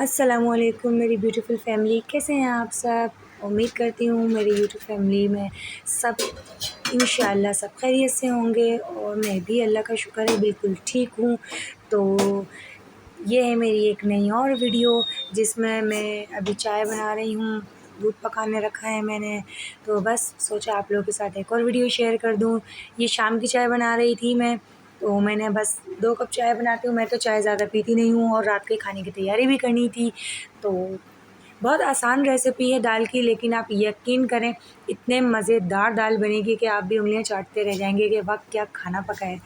अस्सलामुअलैकुम मेरी beautiful family, कैसे हैं आप सब। उम्मीद करती हूँ मेरी यूट्यूब फैमिली में सब इंशाअल्लाह सब खैरियत से होंगे और मैं भी अल्लाह का शुक्र है बिल्कुल ठीक हूँ। तो ये है मेरी एक नई और वीडियो जिसमें मैं अभी चाय बना रही हूँ। दूध पकाने रखा है मैंने, तो बस सोचा आप लोगों के साथ एक और वीडियो शेयर कर दूँ। ये शाम की चाय बना रही थी मैं, तो मैंने बस 2 कप चाय बनाती हूँ। मैं तो चाय ज़्यादा पीती नहीं हूँ और रात के खाने की तैयारी भी करनी थी। तो बहुत आसान रेसिपी है दाल की, लेकिन आप यकीन करें इतने मज़ेदार दाल बनेगी कि आप भी उँगलियाँ चाटते रह जाएंगे कि वाह क्या खाना पका है।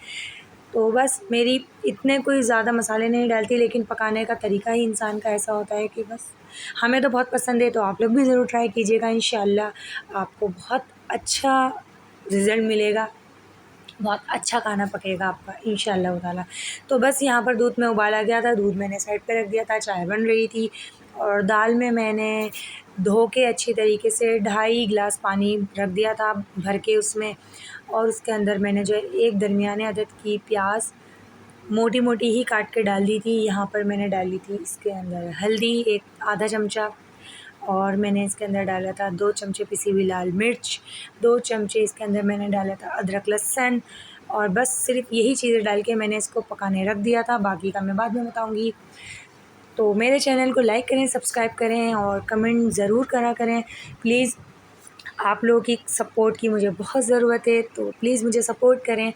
तो बस मेरी इतने कोई ज़्यादा मसाले नहीं डालती, लेकिन पकाने का तरीका ही इंसान का ऐसा होता है कि बस हमें तो बहुत पसंद है। तो आप लोग भी ज़रूर ट्राई कीजिएगा, इंशाअल्लाह आपको बहुत अच्छा रिज़ल्ट मिलेगा, बहुत अच्छा खाना पकेगा आपका इंशाअल्लाह ताला। तो बस यहाँ पर दूध में उबाला गया था, दूध मैंने साइड पे रख दिया था, चाय बन रही थी और दाल में मैंने धो के अच्छी तरीके से 2.5 गिलास पानी रख दिया था भर के उसमें। और उसके अंदर मैंने जो है एक दरमियाने अदद की प्याज मोटी-मोटी ही काट के डाल दी थी। यहाँ पर मैंने डाली थी इसके अंदर हल्दी एक आधा चमचा, और मैंने इसके अंदर डाला था 2 चमचे पिसी हुई लाल मिर्च, 2 चमचे इसके अंदर मैंने डाला था अदरक लहसुन, और बस सिर्फ यही चीज़ें डाल के मैंने इसको पकाने रख दिया था। बाकी का मैं बाद में बताऊँगी। तो मेरे चैनल को लाइक करें, सब्सक्राइब करें और कमेंट ज़रूर करा करें प्लीज़। आप लोगों की सपोर्ट की मुझे बहुत ज़रूरत है, तो प्लीज़ मुझे सपोर्ट करें।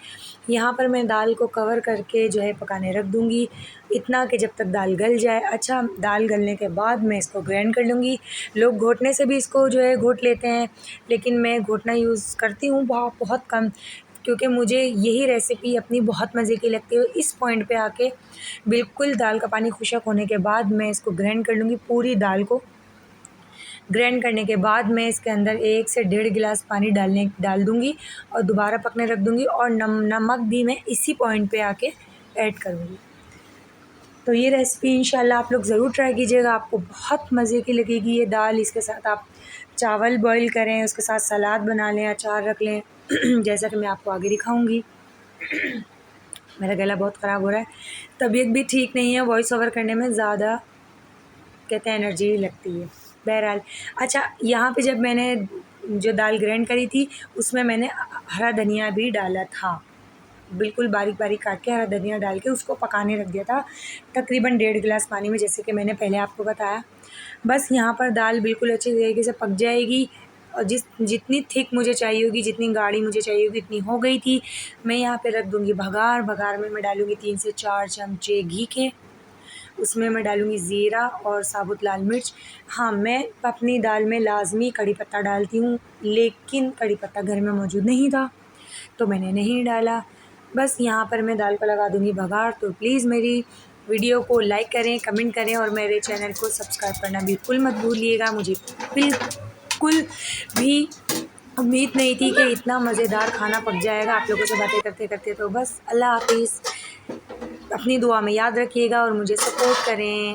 यहाँ पर मैं दाल को कवर करके जो है पकाने रख दूँगी, इतना कि जब तक दाल गल जाए। अच्छा, दाल गलने के बाद मैं इसको ग्राइंड कर लूँगी। लोग घोटने से भी इसको जो है घोट लेते हैं, लेकिन मैं घोटना यूज़ करती हूँ बहुत कम, क्योंकि मुझे यही रेसिपी अपनी बहुत मज़े की लगती है। इस पॉइंट पे आके बिल्कुल दाल का पानी खुशक होने के बाद मैं इसको ग्राइंड कर लूँगी। पूरी दाल को ग्राइंड करने के बाद मैं इसके अंदर 1 से 1.5 गिलास पानी डाल दूँगी और दोबारा पकने रख दूँगी, और नमक भी मैं इसी पॉइंट पे आके ऐड करूँगी। तो ये रेसिपी इंशाल्लाह आप लोग ज़रूर ट्राई कीजिएगा, आपको बहुत मज़े की लगेगी ये दाल। इसके साथ आप चावल बॉईल करें, उसके साथ सलाद बना लें, अचार रख लें जैसा कि मैं आपको आगे दिखाऊँगी। मेरा गला बहुत ख़राब हो रहा है, तबीयत भी ठीक नहीं है, वॉइस ओवर करने में ज़्यादा कहते हैं एनर्जी लगती है। बहरहाल, अच्छा, यहाँ पे जब मैंने जो दाल ग्राइंड करी थी उसमें मैंने हरा धनिया भी डाला था, बिल्कुल बारीक बारीक काट के हरा धनिया डाल के उसको पकाने रख दिया था तकरीबन 1.5 गिलास पानी में, जैसे कि मैंने पहले आपको बताया। बस यहाँ पर दाल बिल्कुल अच्छी तरीके से पक जाएगी, और जितनी थिक मुझे चाहिए होगी, जितनी गाढ़ी मुझे चाहिए होगी इतनी हो गई थी। मैं यहाँ पे रख दूँगी भगार में मैं डालूँगी 3 से 4 चमचे घी के। उसमें मैं डालूँगी ज़ीरा और साबुत लाल मिर्च। हाँ, मैं अपनी दाल में लाज़मी कड़ी पत्ता डालती हूँ, लेकिन कड़ी पत्ता घर में मौजूद नहीं था तो मैंने नहीं डाला। बस यहाँ पर मैं दाल को लगा दूँगी भगार। तो प्लीज़ मेरी वीडियो को लाइक करें, कमेंट करें और मेरे चैनल को सब्सक्राइब करना बिल्कुल मत भूलिएगा। मुझे बिल्कुल भी उम्मीद नहीं थी कि इतना मज़ेदार खाना पक जाएगा आप लोगों से बातें करते-करते। तो बस अल्लाह हाफ़िज़। अपनी दुआ में याद रखिएगा और मुझे सपोर्ट करें।